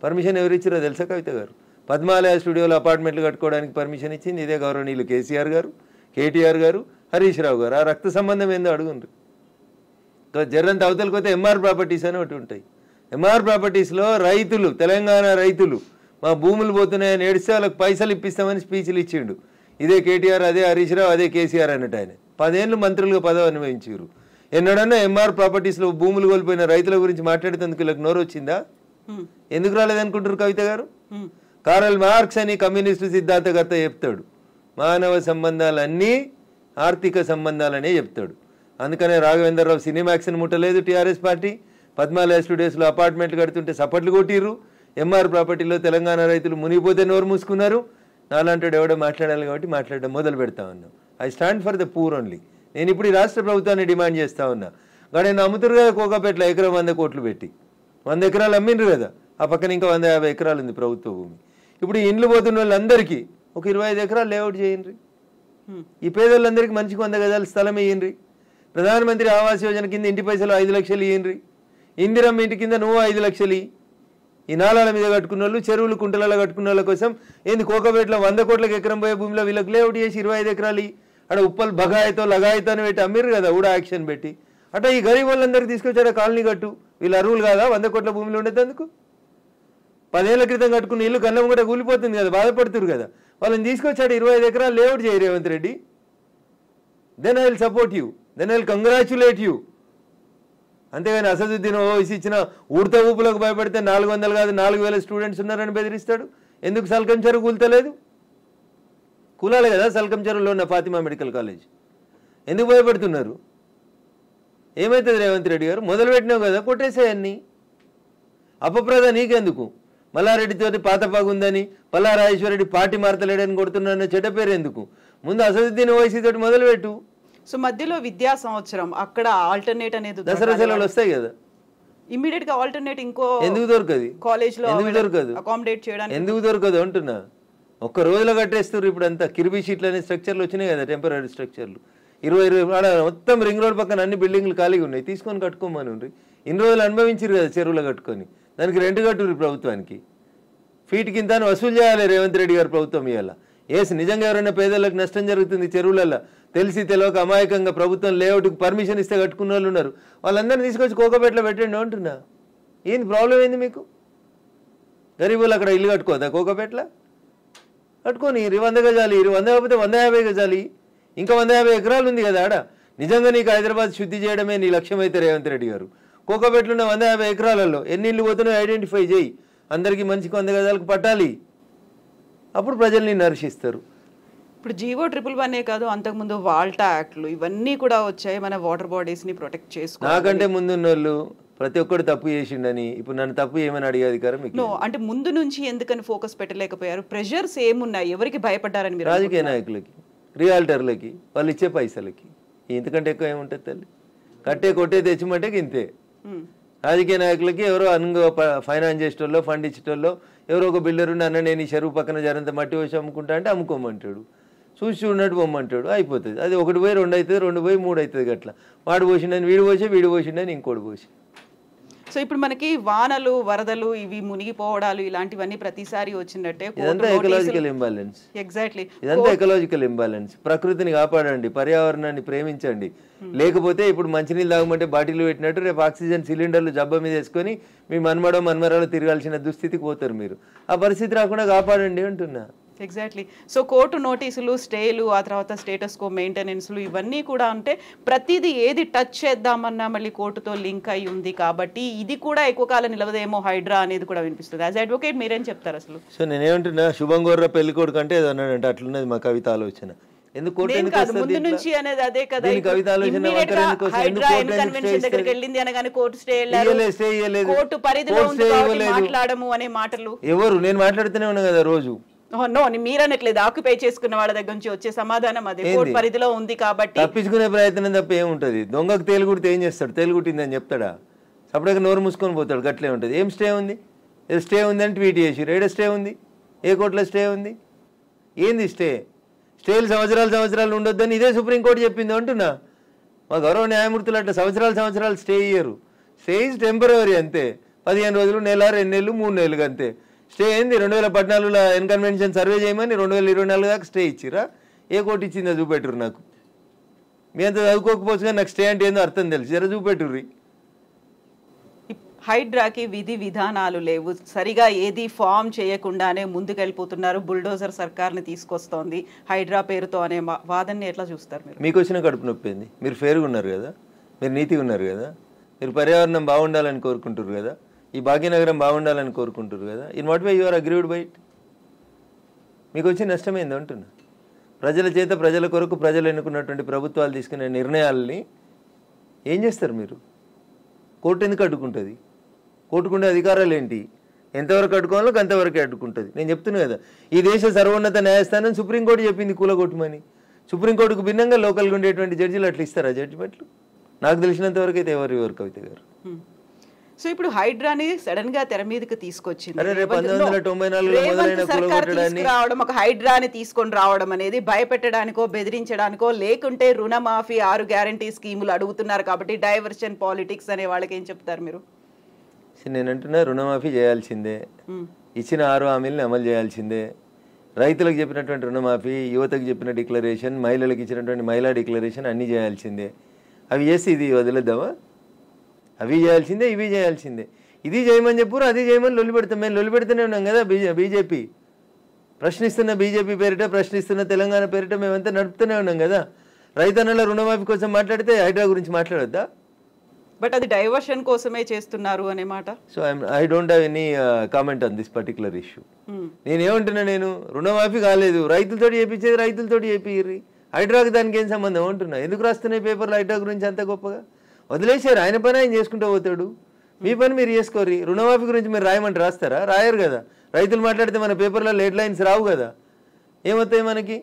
పర్మిషన్ ఎవరు ఇచ్చారో తెలుసా కవిత గారు? పద్మాలయ స్టూడియోలో అపార్ట్మెంట్లు కట్టుకోవడానికి పర్మిషన్ ఇచ్చింది ఇదే గౌరవనీయులు కేసీఆర్ గారు, కేటీఆర్ గారు, హరీష్ రావు గారు. ఆ రక్త సంబంధం ఏందో అడుగుండ్రు. జర్రంత అవతలకి పోతే ఎంఆర్ ప్రాపర్టీస్ అని ఒకటి ఉంటాయి. ఎంఆర్ ప్రాపర్టీస్లో రైతులు, తెలంగాణ రైతులు మా భూములు పోతున్నాయని ఏడిస్తే వాళ్ళకి పైసలు ఇప్పిస్తామని స్పీచ్లు ఇచ్చిండు. ఇదే కేటీఆర్, అదే హరీష్ రావు, అదే కేసీఆర్ అన్నట్టు. ఆయన 10 ఏళ్ళు మంత్రులుగా పదవి అనుభవించారు. ఎన్నడన్నా ఎంఆర్ ప్రాపర్టీస్లో భూములు కోల్పోయిన రైతుల గురించి మాట్లాడేందుకు వీళ్ళకి నోరు వచ్చిందా? ఎందుకు రాలేదనుకుంటారు కవిత గారు? కారల్ మార్క్స్ అని కమ్యూనిస్టు సిద్ధాంతకర్త చెప్తాడు, మానవ సంబంధాలన్నీ ఆర్థిక సంబంధాలనే చెప్తాడు. అందుకనే రాఘవేంద్రరావు సినిమాక్స్ని ముట్టలేదు టీఆర్ఎస్ పార్టీ. పద్మాలయ స్టూడియోస్లో అపార్ట్మెంట్లు కడుతుంటే సపట్లు కొట్టిర్రు. ఎంఆర్ ప్రాపర్టీలో తెలంగాణ రైతులు మునిగిపోతే నోరు మూసుకున్నారు. నాలంటాడు ఎవడో మాట్లాడాలి కాబట్టి మాట్లాడడం మొదలు పెడతా ఉన్నాం. I stand for the poor only. నేను ఇప్పుడు ఈ రాష్ట్ర ప్రభుత్వాన్ని డిమాండ్ చేస్తా ఉన్నా. కానీ అమ్ముతురు కదా కోకాపేటలో ఎకరం 100 కోట్లు పెట్టి 100 ఎకరాలు అమ్మిండ్రు కదా. ఆ పక్కన ఇంకా 150 ఎకరాలు ఉంది ప్రభుత్వ భూమి. ఇప్పుడు ఈ ఇండ్లు పోతున్న వాళ్ళందరికీ ఒక 25 ఎకరాలు లేఅవుట్ చేయండి. ఈ పేదోళ్ళందరికీ మంచికి 100 గజాల స్థలం ఇయ్యండి. ప్రధానమంత్రి ఆవాస్ యోజన కింద ఇంటి పైసలు 5 లక్షలు ఇయ్యండి. ఇందిరమ్మ ఇంటి కింద నువ్వు 5 లక్షలు. ఈ నాలాల మీద కట్టుకున్న వాళ్ళు, చెరువులు కుంటలలో కట్టుకున్న వాళ్ళ కోసం ఏంది కోకపేటలో 100 కోట్లకు ఎకరం పోయే భూమిలో వీళ్ళకి లేఅవుట్ చేసి 25 ఎకరాలు అక్కడ ఉప్పల్ బగాయతో లగాయతో అని పెట్టి అమ్మిర్రు కదా, కూడా యాక్షన్ పెట్టి. అట్లా ఈ గరీబ్ వాళ్ళందరికీ తీసుకొచ్చారు కాలనీ కట్టు. వీళ్ళు అరువులు కాదా 100 కోట్ల భూమిలో ఉండేందుకు? 10 ఏళ్ల క్రితం కట్టుకున్న ఇల్లు కళ్ళం కూడా కూలిపోతుంది కదా, బాధపడుతురు కదా. వాళ్ళని తీసుకొచ్చాడు 25 ఎకరాలు లేఅవుట్ చేయి Revanth Reddy. Then I will support you, then I will congratulate you. అంతేగాని అసదుద్దీన్ ఓవైసీ ఇచ్చిన ఉడత ఊపులకు భయపడితే 400 కాదు 4000 స్టూడెంట్స్ ఉన్నారని బెదిరిస్తాడు. ఎందుకు సల్కం చెరువు కూల్తలేదు? కూలాలి కదా సల్కం చెరువులో ఉన్న ఫాతిమా మెడికల్ కాలేజ్. ఎందుకు భయపడుతున్నారు? ఏమవుతుంది రేవంత్ రెడ్డి గారు? మొదలుపెట్టినావు కదా, కొట్టేసేయన్ని. అపప్రద నీకెందుకు? మల్లారెడ్డితోటి పాతపాగుందని, పల్లారాజేశ్వరరెడ్డి పార్టీ మారతలేడని కొడుతున్నాను చెడ్డ పేరు ఎందుకు? ముందు అసదుద్దీన్ ఓవైసీ తోటి మొదలుపెట్టు. సో మధ్యలో విద్యా సంవత్సరం అక్కడ ఆల్టర్నేట్ అనేది దసరా సెలవులు వస్తాయి కదా, ఇమ్మీడియట్ గా ఆల్టర్నేట్ ఇంకో ఎందుకు దొరకదు? కాలేజ్ లో ఎందుకు దొరకదు? అకామిడేట్ చేయడానికి ఎందుకు దొరకదు అంటున్నా. ఒక్క రోజులో కట్టేస్తారు. ఇప్పుడు అంతా కిర్బీ షీట్లు అనే స్ట్రక్చర్లు వచ్చినాయి కదా, టెంపరీ స్ట్రక్చర్లు. 20 మొత్తం రింగ్ రోడ్ పక్కన అన్ని బిల్డింగ్లు ఖాళీగా ఉన్నాయి, తీసుకొని కట్టుకోమని ఉండ్రి. ఇన్ని రోజులు అనుభవించారు కదా చెరువులో కట్టుకొని, దానికి రెంట్ కట్టుర్రి ప్రభుత్వానికి. ఫీట్ కింద వసూలు చేయాలి రేవంత్ రెడ్డి గారు ప్రభుత్వం ఇవాళ. నిజంగా ఎవరైనా పేదలకు నష్టం జరుగుతుంది చెరువులలో తెలిసి తెలియక అమాయకంగా ప్రభుత్వం లేఅవుట్కి పర్మిషన్ ఇస్తే కట్టుకున్న వాళ్ళు ఉన్నారు, వాళ్ళందరినీ తీసుకొచ్చి కోకపేటలో పెట్టండి అంటున్నా. ఏంది ప్రాబ్లం ఏంది మీకు? గరీబులు అక్కడ ఇల్లు కట్టుకోదా కోకపేటలో? కట్టుకొని 100 గజాలు, 100 కాకపోతే 150 గజాలు, ఇంకా 150 ఎకరాలు ఉంది కదా ఆడ. నిజంగా నీకు హైదరాబాద్ శుద్ధి చేయడమే నీ లక్ష్యం అయితే రేవంత్ రెడ్డి గారు, కోకపేటలో ఉన్న 150 ఎకరాలలో ఎన్ని ఇళ్ళు పోతున్నాయో ఐడెంటిఫై చేయి, అందరికీ మంచికి 100 గజాలకు పట్టాలి, అప్పుడు ప్రజల్ని నరిశిస్తారు. ఇప్పుడు జీవో 111 కాదు, అంతకుముందు వాల్టా యాక్ట్లు ఇవన్నీ కూడా వచ్చాయి మన వాటర్ బాడీస్ ని ప్రొటెక్ట్ చేసుకో. నాకంటే ముందున్న వాళ్ళు ప్రతి ఒక్కరు తప్పు చేసిండని ఇప్పుడు నన్ను తప్పు ఏమని అడిగే అధికారం మీకు? అంటే ముందు నుంచి ఎందుకని ఫోకస్ పెట్టలేకపోయారు? ప్రెషర్స్ ఏమున్నాయి? ఎవరికి భయపడ్డారని మీరు? రాజకీయ నాయకులకి, రియాల్టర్లకి, వాళ్ళు ఇచ్చే పైసలకి. ఇంతకంటే ఎక్కువ ఏముంటుంది తల్లి? కట్టే కొట్టే తెచ్చిమంటే ఇంతే. రాజకీయ నాయకులకి ఎవరో ఫైనాన్స్ చేసేటోళ్ళు, ఫండ్ ఇచ్చేటోళ్ళు, ఎవరో ఒక బిల్డర్ ఉండి అన్న నేను ఈ చెరువు పక్కన జరంత మట్టి వచ్చి అమ్ముకుంటా అంటే అమ్ముకోమంటాడు, చూసి చూడనట్టు పొమ్మంటాడు, అయిపోతుంది. అది 1 పోయి 2 అవుతుంది, 2 పోయి 3 అవుతుంది. గట్లా వాడు పోసిండని వీడు పోసి, వీడు పోసిండని ఇంకోటి పోసి. సో ఇప్పుడు మనకి వానలు, వరదలు, ఇవి మునిగిపోవడాలు ఇలాంటివన్నీ ప్రతిసారి వచ్చినట్టే. ఇదంతా ఎకలాజికల్ ఇంబాలెన్స్. ఎగ్జాక్ట్లీ, ఇదంతా ఎకలాజికల్ ఇంబాలెన్స్. ప్రకృతిని కాపాడండి, పర్యావరణాన్ని ప్రేమించండి. లేకపోతే ఇప్పుడు మంచినీళ్ళు తాగమంటే బాటిల్ పెట్టినట్టు రేపు ఆక్సిజన్ సిలిండర్లు జబ్బ మీద వేసుకొని మీ మన్మరాలు తిరగాల్సిన దుస్థితికి పోతారు మీరు. ఆ పరిస్థితి రాకుండా కాపాడండి అంటున్నా. ఎగ్జాక్ట్లీ. సో కోర్టు నోటీసులు, స్టేలు, ఆ తర్వాత స్టేటస్ కో మెయింటెనెన్స్లు ఇవన్నీ కూడా అంటే ప్రతిదీ ఏది టచ్ చేద్దామన్నా మళ్ళీ కోర్టుతో లింక్ అయి ఉంది కాబట్టి ఇది కూడా ఎక్కువ కాలం నిలవదేమో హైడ్రా అనేది కూడా వినిపిస్తుంది. యాజ్ అడ్వకేట్ మీరేం చెప్తారు అసలు? సో నేనేమంటున్నా, శుభం గోర్ర పెళ్లి కొడుకు అంటే ఏదో అన్నాడంటే అట్లున్నది మా కవిత ఆలోచన. ఎందుకు ముందు నుంచి అనేది అదే కదా, కవిత ఆలోచన దగ్గరికి వెళ్ళింది అనగానే కోర్టు స్టే కోర్టు పరిధిలో మాట్లాడము అనే మాటలు ఎవరు? నేను మాట్లాడుతూనే ఉన్నా కదా రోజు. నో, మీరనట్లేదు, ఆక్యుపై చేసుకున్న వాళ్ళ దగ్గర నుంచి వచ్చే సమాధానం అదే, కోర్టు పరిధిలో ఉంది కాబట్టి. తప్పించుకునే ప్రయత్నం తప్ప ఏముంటది? దొంగకు తేలుగుడితే ఏం చేస్తాడు? తేలుగుట్టిందని చెప్తాడా? సపరేట్గా నోరు మూసుకొని పోతాడు. గట్లే ఉంటుంది. ఏం స్టే ఉంది? స్టే ఉంది అని ట్వీట్ చేసి ఏడ స్టే ఉంది? ఏ కోర్టులో స్టే ఉంది? ఏంది స్టే? స్టేలు సంవత్సరాలు ఉండొద్దని ఇదే సుప్రీంకోర్టు చెప్పింది అంటున్నా. మా గౌరవ న్యాయమూర్తులు అట్లా సంవత్సరాలు స్టే ఇయ్యరు. స్టే ఈజ్ టెంపరరీ అంతే. 15 రోజులు, నెల, 2 నెలలు, 3 నెలలు అంతే. స్టే ఏంది? 2014లో ఎన్కన్వెన్షన్ సర్వే చేయమని 2024 దాకా స్టే ఇచ్చిరా? ఏ కోర్టు ఇచ్చిందో చూపెట్టురు నాకు. మీ అంత చదువుకోకపోవచ్చు కానీ నాకు స్టే అంటే ఏందో అర్థం తెలుసు, జర చూపెట్టుర్రి. హైడ్రాకి విధి విధానాలు లేవు, సరిగా ఏది ఫామ్ చేయకుండానే ముందుకెళ్ళిపోతున్నారు, బుల్డోజర్ సర్కార్ని తీసుకొస్తోంది హైడ్రా పేరుతో అనే వాదనని ఎట్లా చూస్తారు మీరు? మీకు వచ్చిన కడుపు నొప్పి ఏంది? మీరు ఫేర్గా ఉన్నారు కదా, మీరు నీతిగా ఉన్నారు కదా, మీరు పర్యావరణం బాగుండాలని కోరుకుంటారు కదా, ఈ భాగ్యనగరం బాగుండాలని కోరుకుంటారు కదా. In what way you are agreed by it? మీకు వచ్చి నష్టమైంది అంటున్నా. ప్రజల చేత, ప్రజల కొరకు ప్రజలు ఎన్నుకున్నటువంటి ప్రభుత్వాలు తీసుకునే నిర్ణయాలని ఏం చేస్తారు మీరు? కోర్టు ఎందుకు అడ్డుకుంటుంది? కోర్టుకుండే అధికారాలు ఏంటి? ఎంతవరకు అడ్డుకోవాలో అంతవరకే అడ్డుకుంటుంది. నేను చెప్తున్నా కదా, ఈ దేశ సర్వోన్నత న్యాయస్థానం సుప్రీంకోర్టు చెప్పింది కూలగొట్టమని. సుప్రీంకోర్టుకు భిన్నంగా లోకల్గా ఉండేటువంటి జడ్జిలు అట్లా ఇస్తారా జడ్జిమెంట్లు? నాకు తెలిసినంత వరకు అయితే ఎవరు కవిత గారు. సో ఇప్పుడు హైడ్రాని సడన్ గా తెర మీదకి తీసుకొచ్చింది. 1994 రావడం, ఒక హైడ్రాని తీసుకొని రావడం అనేది భయపెట్టడానికో బెదిరించడానికో, లేకుంటే రుణమాఫీ 6 గ్యారంటీ స్కీములు అడుగుతున్నారు కాబట్టి డైవర్షన్ పాలిటిక్స్ అనే వాళ్ళకి ఏం చెప్తారు మీరు? నేను అంటున్నా, రుణమాఫీ చేయాల్సిందే, ఇచ్చిన 6 హామీలను అమలు చేయాల్సిందే. రైతులకు చెప్పినటువంటి రుణమాఫీ, యువతకు చెప్పిన డిక్లరేషన్, మహిళలకు ఇచ్చినటువంటి మహిళా డిక్లరేషన్ అన్నీ చేయాల్సిందే. అవి చేసి ఇది వదిలేద్దామా? అవి చేయాల్సిందే, ఇవి చేయాల్సిందే. ఇది చేయమని చెప్పురు, అది చేయమని లొల్లి పెడతాం. మేము లొల్లి పెడుతూనే ఉన్నాం కదా. బీజేపీ ప్రశ్నిస్తున్న, బీజేపీ పేరిట ప్రశ్నిస్తున్న తెలంగాణ పేరిట మేమంతా నడుపుతూనే ఉన్నాం కదా. రైతన్నల రుణమాఫీ కోసం మాట్లాడితే హైడ్రా గురించి మాట్లాడొద్దా? బట్ అది డైవర్షన్ కోసమే చేస్తున్నారు అనే మాట. So I don't have any comment on this particular issue. నేనేమంటున్నా, నేను రుణమాఫీ కాలేదు, రైతులతోటి చేయించేది రైతులతోటి చేపిర్రి, హైడ్రాకి దానికి ఏం సంబంధం అంటున్నా. ఎందుకు రాస్తున్నాయి పేపర్లు హైడ్రా గురించి అంత గొప్పగా? వదిలేసారు, ఆయన పని ఆయన చేసుకుంటూ పోతాడు, మీ పని మీరు చేసుకోరు. రుణమాఫీ గురించి మీరు రాయమంటే రాస్తారా? రాయరు కదా. రైతులు మాట్లాడితే మన పేపర్లో హెడ్ లైన్స్ రావు కదా. ఏమవుతాయి మనకి?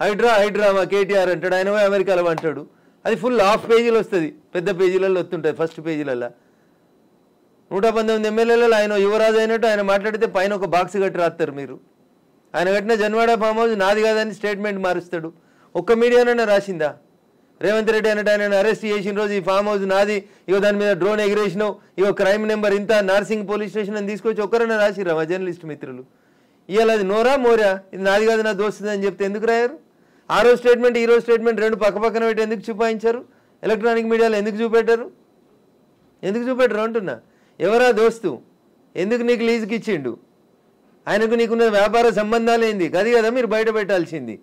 హైడ్రా మా కేటీఆర్ అంటాడు, ఆయన పోయి అమెరికాలో అంటాడు. అది ఫుల్ హాఫ్ పేజీలు వస్తుంది, పెద్ద పేజీలలో వస్తుంటుంది. ఫస్ట్ పేజీలలో 119 ఎమ్మెల్యేలలో ఆయన యువరాజు అయినట్టు ఆయన మాట్లాడితే పైన ఒక బాక్స్ కట్టి రాస్తారు మీరు. ఆయన కట్టిన జన్వాడ ఫామ్ హౌస్ నాది కాదని స్టేట్మెంట్ మారుస్తాడు. ఒక్క మీడియానైనా రాసిందా? రేవంత్ రెడ్డి అన్నట్టు ఆయన అరెస్ట్ చేసిన రోజు ఈ ఫామ్ హౌస్ నాది, ఇగో దాని మీద డ్రోన్ ఎగిరేసినావు, ఇగో క్రైమ్ నెంబర్ ఇంత, నార్సింగ్ పోలీస్ స్టేషన్ అని తీసుకొచ్చి ఒక్కరైనా రాసిరా మా జర్నలిస్ట్ మిత్రులు? ఇవాళ అది నోరా మోరా ఇది నాది కాదు నా దోస్తుంది అని చెప్తే ఎందుకు రాయారు? ఆ రోజు స్టేట్మెంట్ ఈ రోజు స్టేట్మెంట్ రెండు పక్క పక్కన పెట్టి ఎందుకు చూపాయించారు? ఎలక్ట్రానిక్ మీడియాలో ఎందుకు చూపెట్టారు అంటున్నా. ఎవరా దోస్తు? ఎందుకు నీకు లీజుకి ఇచ్చిండు? ఆయనకు నీకున్న వ్యాపార సంబంధాలు ఏంది? అది కదా మీరు బయట పెట్టాల్సింది.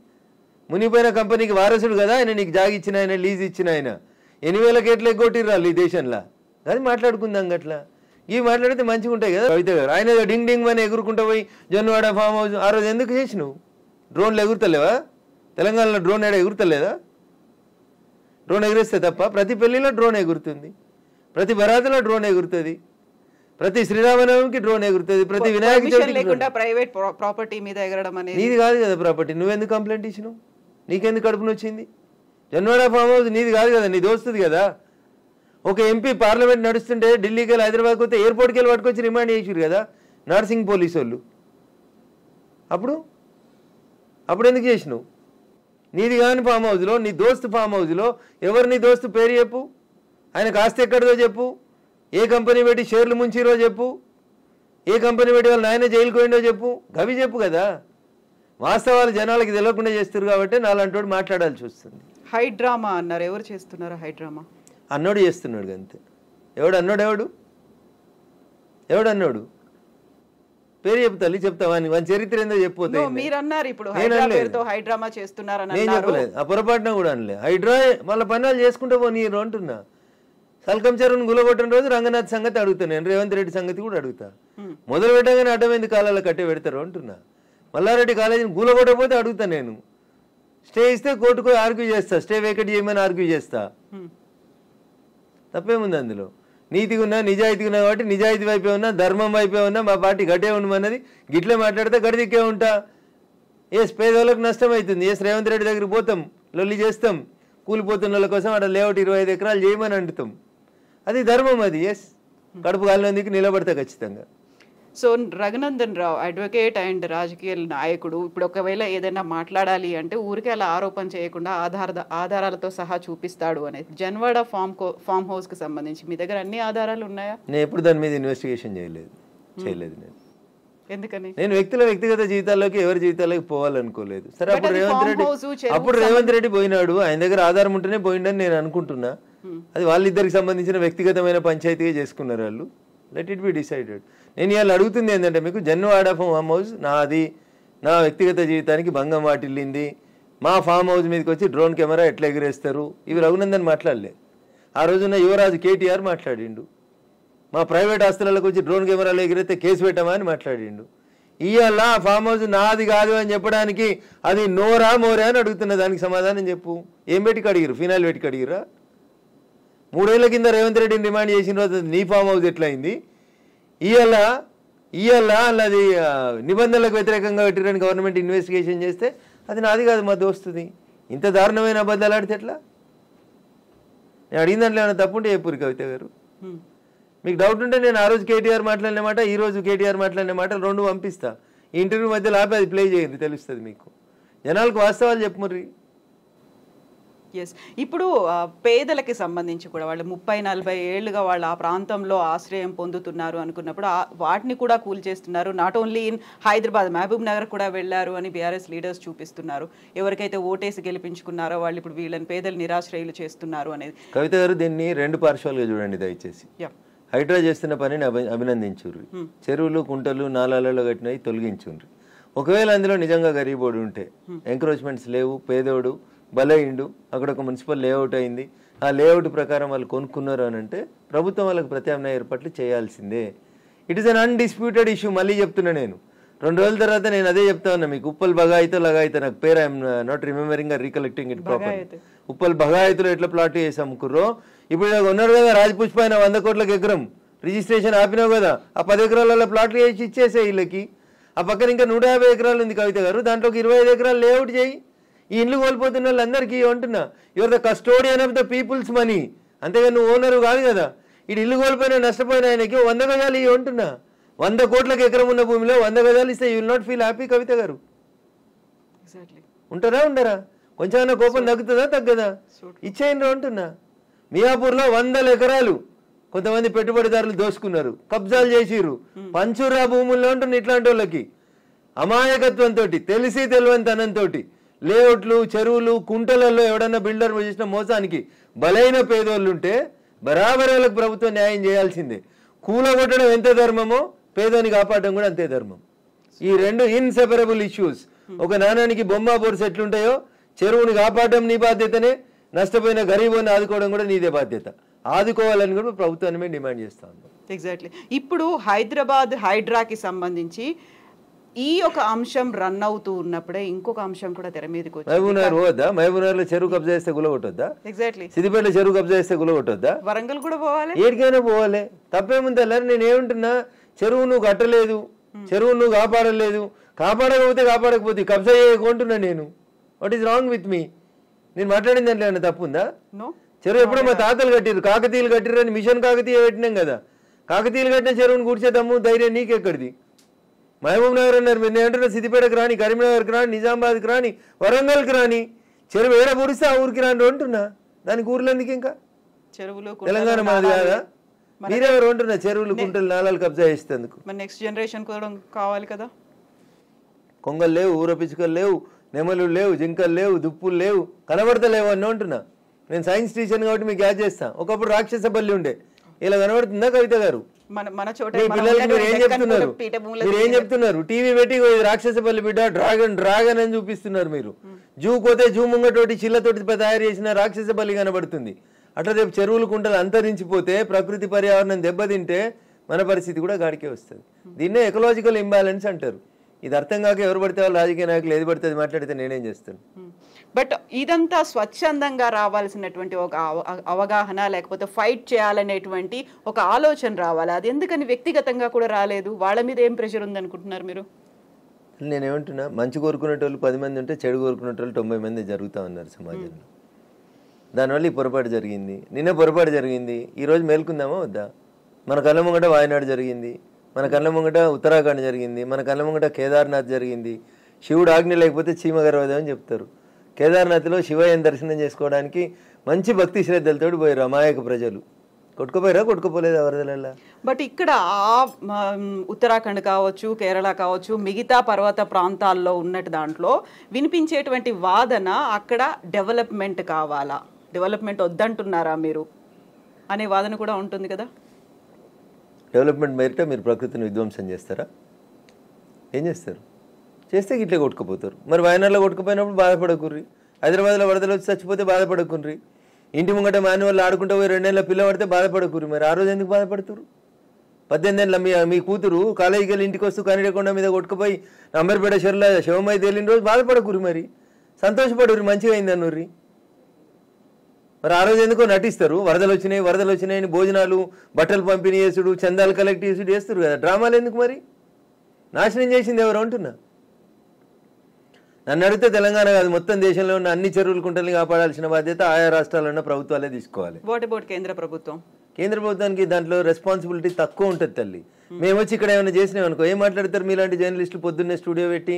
మునిపోయిన కంపెనీకి వారసుడు కదా ఆయన, నీకు జాగి ఇచ్చిన ఆయన, లీజ్ ఇచ్చిన ఆయన. 8,000 కోట్లు ఎగ్గొట్టిర్రాళ్ళు ఈ దేశంలో. అది మాట్లాడుకుందాం గట్లా. ఇవి మాట్లాడితే మంచిగా ఉంటాయి కదా. కవిత గారు ఆయన డింగ్ డింగ్ అని ఎగురుకుంటూ పోయి జొన్నవాడ ఫామ్ హౌస్ ఆ రోజు ఎందుకు చేసినావు? డ్రోన్లు ఎగురుతలేవా? తెలంగాణలో డ్రోన్ ఏడా ఎగురుతలేదా? డ్రోన్ ఎగిరేస్తే తప్ప ప్రతి పెళ్లిలో డ్రోన్ ఎగురుతుంది, ప్రతి బరాతలో డ్రోన్ ఎగురుతుంది, ప్రతి శ్రీరామనవమికి డ్రోన్ ఎగురుతుంది, ప్రతి వినాయక చవితికి. ప్రైవేట్ ప్రాపర్టీ మీద ఎగరడం అనేది నీది కాదు కదా ప్రాపర్టీ. నువ్వెందుకు కంప్లైంట్ ఇచ్చినావు? నీకెందుకు కడుపున వచ్చింది? జన్వాడ ఫామ్ హౌస్ నీది కాదు కదా, నీ దోస్తుంది కదా. ఒక ఎంపీ పార్లమెంట్ నడుస్తుంటే ఢిల్లీకి వెళ్ళి హైదరాబాద్కి వస్తే ఎయిర్పోర్ట్కి వెళ్ళి పట్టుకొచ్చి రిమాండ్ చేసారు కదా నార్సింగ్ పోలీసు వాళ్ళు. అప్పుడు ఎందుకు చేసినావు? నీది కాని ఫామ్ హౌస్లో, నీ దోస్తు ఫామ్ హౌస్లో ఎవరు నీ దోస్తు పేరు చెప్పు, ఆయనకు ఆస్తి ఎక్కడిదో చెప్పు, ఏ కంపెనీ పెట్టి షేర్లు ముంచిరో చెప్పు, ఏ కంపెనీ పెట్టి వాళ్ళు నాయన జైలుకు పోయిండో చెప్పు, గవి చెప్పు కదా. వాస్తవాలు జనాలకి తెలియకుండా చేస్తారు కాబట్టి నాలంటోడు మాట్లాడాల్సి వస్తుంది. హైడ్రామా అన్నారు, ఎవరు చేస్తున్నారు హైడ్రామా? అన్నోడు చేస్తున్నాడు అంతే. ఎవడు పేరు చెప్తా చెప్తావా? వాని చరిత్ర ఏందో చెప్పిపోతే మీరు అన్నారు ఇప్పుడు హైడ్రామా చేస్తున్నారని. నేను చెప్పలేదు, ఆ పొరపాటున కూడా అనలే. హైడ్రా వాళ్ళ పనులు చేసుకుంటే పోనీరు అంటున్నా. సల్కం చెరువును గులగొట్టిన రోజు రంగనాథ్ సంగతి అడుగుతా, నేను రేవంత్ రెడ్డి సంగతి కూడా అడుగుతా. మొదలు పెట్టగానే అడ్డమైంది కాలాల కట్టే పెడతారు అంటున్నా. మల్లారెడ్డి కాలేజీని గులగొట్టకపోతే అడుగుతా, నేను స్టే ఇస్తే కోర్టుకు ఆర్గ్యూ చేస్తా, స్టే వేకెట్ చేయమని ఆర్గ్యూ చేస్తా. తప్పేముంది అందులో? నీతిగా ఉన్నా, నిజాయితీగా ఉన్నా కాబట్టి నిజాయితీ వైపే ఉన్నా, ధర్మం వైపే ఉన్నా, మా పార్టీ గట్టే ఉండమన్నది. గిట్లే మాట్లాడితే గడిదిక్కే ఉంటా. పేదవాళ్ళకు నష్టం అవుతుంది. రేవంత్ రెడ్డి దగ్గరికి పోతాం, లొల్లి చేస్తాం, కూలిపోతున్న వాళ్ళ కోసం అక్కడ లేఅవుట్ 25 ఎకరాలు చేయమని అంటుతాం. అది ధర్మం. అది కడుపు కాలినందుకు నిలబడతా ఖచ్చితంగా. So Raghunandan Rao advocate and రాజకీయ నాయకుడు, ఇప్పుడు ఒకవేళ ఏదైనా మాట్లాడాలి అంటే ఊరికే అలా ఆరోపణ చేయకుండా ఆధారాలతో సహా చూపిస్తాడు అనేది. జన్వాడ ఫామ్ హౌస్ కి సంబంధించి మీ దగ్గర అన్ని ఆధారాలు ఉన్నాయా? నేను ఎప్పుడు దాని మీద ఇన్వెస్టిగేషన్ చేయలేదు. నేను ఎందుకని? నేను వ్యక్తిగత జీవితాల్లోకి ఎవరి జీవితాల్లోకి పోవాలనుకోలేదు. సరే, అప్పుడు రేవంత్ రెడ్డి పోయినాడు, ఆయన దగ్గర ఆధారం ఉంటేనే పోయిండని నేను అనుకుంటున్నా. అది వాళ్ళిద్దరికి సంబంధించిన వ్యక్తిగతమైన పంచాయతీగా చేసుకున్నారు వాళ్ళు. Let it be decided. నేను ఇవాళ అడుగుతుంది ఏంటంటే, మీకు జన్వాడ ఫామ్ హౌస్ నాది, నా వ్యక్తిగత జీవితానికి భంగం వాటిల్లింది, మా ఫామ్ హౌస్ మీదకి వచ్చి డ్రోన్ కెమెరా ఎట్లా ఎగిరేస్తారు, ఇవి రఘునందన్ మాట్లాడలే. ఆ రోజున యువరాజు కేటీఆర్ మాట్లాడిండు. మా ప్రైవేట్ ఆస్తులకు వచ్చి డ్రోన్ కెమెరాలు ఎగిరితే కేసు పెట్టమా అని మాట్లాడిండు. ఇవాళ ఆ ఫామ్ హౌస్ నాది కాదు అని చెప్పడానికి అది నోరా మోరా అని అడుగుతున్న, దానికి సమాధానం చెప్పు. ఏం పెట్టి కడిగిరు? ఫినాయిల్ పెట్టి కడిగిరా? 3 ఏళ్ల కింద రేవంత్ రెడ్డిని డిమాండ్ చేసిన రోజు నీ ఫామ్ హౌస్ ఎట్లయింది? ఇవాళ అది నిబంధనలకు వ్యతిరేకంగా పెట్టిరని గవర్నమెంట్ ఇన్వెస్టిగేషన్ చేస్తే అది నాది కాదు మా దోస్తుది. ఇంత దారుణమైన అబద్ధాలు ఆడితే ఎట్లా? నేను అడిగిన దాంట్లో ఏమైనా తప్పుంటే చెప్పురు కవిత గారు. మీకు డౌట్ ఉంటే నేను ఆ రోజు కేటీఆర్ మాట్లాడిన మాట, ఈ రోజు కేటీఆర్ మాట్లాడిన మాటలు 2 పంపిస్తా. ఈ ఇంటర్వ్యూ మధ్యలో ఆపి అది ప్లే చేయండి, తెలుస్తుంది మీకు. జనాలకు వాస్తవాలు చెప్పుమర్రి. ఎస్, ఇప్పుడు పేదలకి సంబంధించి కూడా వాళ్ళు 30-40 ఏళ్లుగా వాళ్ళు ఆ ప్రాంతంలో ఆశ్రయం పొందుతున్నారు అనుకున్నప్పుడు వాటిని కూడా కూల్చేస్తున్నారు. Not only in Hyderabad, Mahabubnagar కూడా వెళ్ళారు అని బీఆర్ఎస్ లీడర్స్ చూపిస్తున్నారు. ఎవరికైతే ఓటేసి గెలిపించుకున్నారో వాళ్ళు ఇప్పుడు వీళ్ళని పేదలు నిరాశ్రయులు చేస్తున్నారు అనేది. కవిత గారు, దీన్ని 2 పార్శ్వాలుగా చూడండి దయచేసి. హైడ్రా చేస్తున్న పనిని అభినందించుర్రి. చెరువులు, కుంటలు, నాలాలలో కట్టినవి తొలగించుండ్రి. ఒకవేళ అందులో నిజంగా గరీబోడు ఉంటే, ఎంక్రోచ్మెంట్స్ లేవు, పేదోడు బలైండు, అక్కడ ఒక మున్సిపల్ లేఅవుట్ అయింది, ఆ లేఅవుట్ ప్రకారం వాళ్ళు కొనుక్కున్నారు అని అంటే ప్రభుత్వం వాళ్ళకి ప్రత్యామ్నాయ ఏర్పాట్లు చేయాల్సిందే. It is an undisputed issue. మళ్ళీ చెప్తున్నా, నేను 2 రోజుల తర్వాత నేను అదే చెప్తా ఉన్నా మీకు. ఉప్పల్ బగాయితో లగాయితో, నాకు పేరు I'm not remembering or recollecting it proper. Uppal బగాయితులో ఎట్లా ప్లాట్ చేసి అమ్ముకుర్రో, ఇప్పుడు ఉన్నారు కదా రాజపుష్ప ఆయన 100 కోట్లకు ఎకరం రిజిస్ట్రేషన్ ఆపినావు కదా, ఆ 10 ఎకరాలలో ప్లాట్లు చేసి ఇచ్చేసే వీళ్ళకి. ఆ పక్కన ఇంకా 150 ఎకరాలు ఉంది కవిత గారు, దాంట్లోకి 25 ఎకరాలు లేఅవుట్ చేయి. ఈ ఇండ్లు కోల్పోతున్న వాళ్ళందరికీ అంటున్నా your the custodian of the peoples money, అంతేగాని నువ్వు ఓనరు కాదు కదా. ఇటు ఇల్లు కోల్పోయినా నష్టపోయిన ఆయనకి 100 గజాలు ఇవి అంటున్నా. 100 కోట్లకు ఎకరం ఉన్న భూమిలో 100 గజాలు ఇస్తే you will not feel happy Kavitha garu? ఉంటారా ఉండరా? కొంచెం కోపం తగ్గుతుందా తగ్గదా? ఇచ్చేయండి అంటున్నా. మియాపూర్లో 100 ఎకరాలు కొంతమంది పెట్టుబడిదారులు దోసుకున్నారు, కబ్జాలు చేసిర్రు, పంచురా భూముల్లో ఉంటుంది. ఇట్లాంటి వాళ్ళకి అమాయకత్వంతో, తెలిసి తెలివంతనంతో లేఅవుట్లు, చెరువులు, కుంటలలో ఎవడన్నా బిల్డర్ చేసిన మోసానికి బలైన పేదోళ్ళు ఉంటే బరాబర్ వాళ్ళకి ప్రభుత్వం న్యాయం చేయాల్సిందే. కూలగొట్టడం ఎంత ధర్మమో పేదోని కాపాడడం కూడా అంతే ధర్మం. ఈ రెండు ఇన్సెపరబుల్ ఇష్యూస్. ఒక నాణానికి బొమ్మ బొరుసు ఎట్లుంటాయో చెరువుని కాపాడడం నీ బాధ్యతనే, నష్టపోయిన గరీబోని ఆదుకోవడం కూడా నీదే బాధ్యత. ఆదుకోవాలని కూడా ప్రభుత్వాన్ని మేము డిమాండ్ చేస్తా ఉన్నాం. ఎగ్జాక్ట్లీ. ఇప్పుడు హైదరాబాద్ హైడ్రాకి సంబంధించి ఈ ఒక అంశం రన్ అవుతూ ఉన్నప్పుడే ఇంకొక అంశం కూడా తెర మీదకి వచ్చింది. మహబూబ్నగర్ పోవద్దా? మహబూబ్నగర్ లో చెరువు కబ్జా చేస్తే గులగొట్టొద్దా? ఎగ్జాక్ట్లీ. సిద్దిపేటలో చెరువు కబ్జా చేస్తే గులగొట్టొద్దా? వరంగల్ కూడా పోవాలి, ఏడికైనా పోవాలి. తప్పేముంది? నేను ఏమంటున్నా, చెరువు నువ్వు కట్టలేదు, చెరువు నువ్వు కాపాడలేదు, కాపాడకపోతే కబ్జా చేయకుంటున్నా నేను. What is wrong with me? నేను మాట్లాడింది దాంట్లో ఏమైనా తప్పు ఉందా? చెరువు ఎప్పుడో మా తాతలు కట్టిరు, కాకతీయులు కట్టిరు అని మిషన్ కాకతీయ పెట్టినాం కదా. కాకతీయులు కట్టిన చెరువును కూర్చేద్దాము ధైర్యం నీకెక్కడిది? మహబూబ్ నగర్ అన్నారు మీరు, నేను అంటున్నా సిద్దిపేటకు రాని, కరీంనగర్కి రాని, నిజామాబాద్కి రాని, వరంగల్కి రాని, చెరువు ఏడ పొడిస్తే ఆ ఊరికి రాని అంటున్నా. దానికి ఊర్లో ఎందుకు ఇంకా? చెరువులు తెలంగాణ మాది కాదా? మీరెవరు అంటున్నా చెరువులు కుంటలు నాలాలు కబ్జా చేసేందుకు? నెక్స్ట్ జనరేషన్ కూడా కావాలి కదా. కొంగలు లేవు, ఊర పిచ్చుకలు లేవు, నెమలు లేవు, జింకలు లేవు, దుప్పులు లేవు, కనబడతలేవు అని అంటున్నా. నేను సైన్స్ టీచర్ కాబట్టి మీకు యాడ్ చేస్తా. ఒకప్పుడు రాక్షస బల్లి ఉండే, ఇలా కనబడుతుందా కవిత గారు? పిల్లలకి మీరు ఏం చెప్తున్నారు? మీరు ఏం చెప్తున్నారు? టీవీ పెట్టి రాక్షస బల్లి బిడ్డ డ్రాగన్ అని చూపిస్తున్నారు మీరు. జూ పోతే జూ ముంగటోటి చిల్లతోటి తయారు చేసిన రాక్షస బల్లి కనబడుతుంది. అట్లా రేపు చెరువులు కుంటలు అంతరించిపోతే, ప్రకృతి పర్యావరణం దెబ్బతింటే మన పరిస్థితి కూడా గాడికే వస్తుంది. దీన్నే ఎకలాజికల్ ఇంబ్యాలెన్స్ అంటారు. ఇది అర్థం కాక ఎవరు పడితే వాళ్ళు రాజకీయ నాయకులు ఏది పడితే మాట్లాడితే నేనేం చేస్తాను? బట్ ఇదంతా స్వచ్ఛందంగా రావాల్సినటువంటి ఒక అవగాహన, లేకపోతే ఫైట్ చేయాలనేటువంటి ఒక ఆలోచన రావాలి. అది ఎందుకని వ్యక్తిగతంగా కూడా రాలేదు? వాళ్ళ మీద ఏం ప్రెషర్ ఉందనుకుంటున్నారు మీరు? నేనేమంటున్నా, మంచి కోరుకునేటోళ్ళు 10 మంది ఉంటే చెడు కోరుకునేటోళ్ళు 90 మంది జరుగుతూ ఉన్నారు సమాజంలో. దానివల్ల ఈ పొరపాటు జరిగింది. నిన్న పొరపాటు జరిగింది, ఈరోజు మేల్కుందామా వద్దా? మన కళ్ళ ముంగట వాయనాడు జరిగింది, మన కళ్ళ ముంగట ఉత్తరాఖండ్ జరిగింది, మన కళ్ళ ముంగట కేదార్నాథ్ జరిగింది. శివుడు ఆజ్ఞ లేకపోతే చీమ గర్వదే అని చెప్తారు. కేదార్నాథ్లో శివయ్యని దర్శనం చేసుకోవడానికి మంచి భక్తి శ్రద్ధలతో పోయారు అమాయక ప్రజలు. కొట్టుకోపోలేదా వరదలల్లా? బట్ ఇక్కడ ఉత్తరాఖండ్ కావచ్చు, కేరళ కావచ్చు, మిగతా పర్వత ప్రాంతాల్లో ఉన్నట్టు దాంట్లో వినిపించేటువంటి వాదన అక్కడ డెవలప్మెంట్ కావాలా, డెవలప్మెంట్ వద్దంటున్నారా మీరు అనే వాదన కూడా ఉంటుంది కదా. డెవలప్మెంట్ మేరిట మీరు ప్రకృతిని విధ్వంసం చేస్తారా? ఏం చేస్తారు? చేస్తే ఇట్లే కొట్టుకుపోతారు. మరి వయనాడులో కొట్టుకుపోయినప్పుడు బాధపడకుర్రి, హైదరాబాద్లో వరదలు వచ్చి చచ్చిపోతే బాధపడకుర్రి, ఇంటి ముంగట మాన్యువల్ ఆడుకుంటూ పోయి 2 ఏళ్ళ పిల్ల పడితే బాధపడకుర్రి. మరి ఆ రోజు ఎందుకు బాధపడుతురు? 18 ఏళ్ళ మీ కూతురు కాలేజీకి వెళ్ళి ఇంటికి వస్తూ కనిడకొండ మీద కొట్టుకుపోయి అంబర్పేట చెరువులో శవమై తేలిన రోజు బాధపడకుర్రి, మరి సంతోషపడుర్రి, మంచిగా అయిందన్నుర్రి. మరి ఆ రోజు ఎందుకో నటిస్తారు, వరదలు వచ్చినాయని భోజనాలు, బట్టలు పంపిణీ చేసుడు, చందాలు కలెక్ట్ చేసుడు చేస్తారు కదా. డ్రామాలు ఎందుకు? మరి నాశనం చేసింది ఎవరు అంటున్నా. నన్ను అడిగితే తెలంగాణ కాదు, మొత్తం దేశంలో ఉన్న అన్ని చెరువులు కుంటల్ని కాపాడాల్సిన బాధ్యత ఆయా రాష్ట్రాల్లో ఉన్న ప్రభుత్వాలే తీసుకోవాలి. వాట్ అబౌట్ కేంద్ర ప్రభుత్వం? కేంద్ర ప్రభుత్వానికి దాంట్లో రెస్పాన్సిబిలిటీ తక్కువ ఉంటుంది తల్లి. మేము వచ్చి ఇక్కడ ఏమైనా చేసినామనుకో ఏం మాట్లాడతారు మీలాంటి జర్నలిస్టులు? పొద్దున్నే స్టూడియో పెట్టి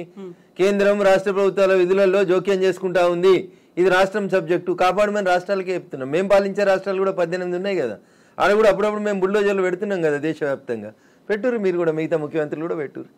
కేంద్రం రాష్ట్ర ప్రభుత్వాల విధులలో జోక్యం చేసుకుంటా ఉంది, ఇది రాష్ట్రం సబ్జెక్టు, కాపాడమని రాష్ట్రాలకే చెప్తున్నాం. మేము పాలించే రాష్ట్రాలు కూడా 18 ఉన్నాయి కదా, ఆడ కూడా అప్పుడప్పుడు మేము బుల్డోజర్లు పెడుతున్నాం కదా దేశవ్యాప్తంగా. పెట్టుర్రు మీరు కూడా, మిగతా ముఖ్యమంత్రులు కూడా పెట్టుర్రు.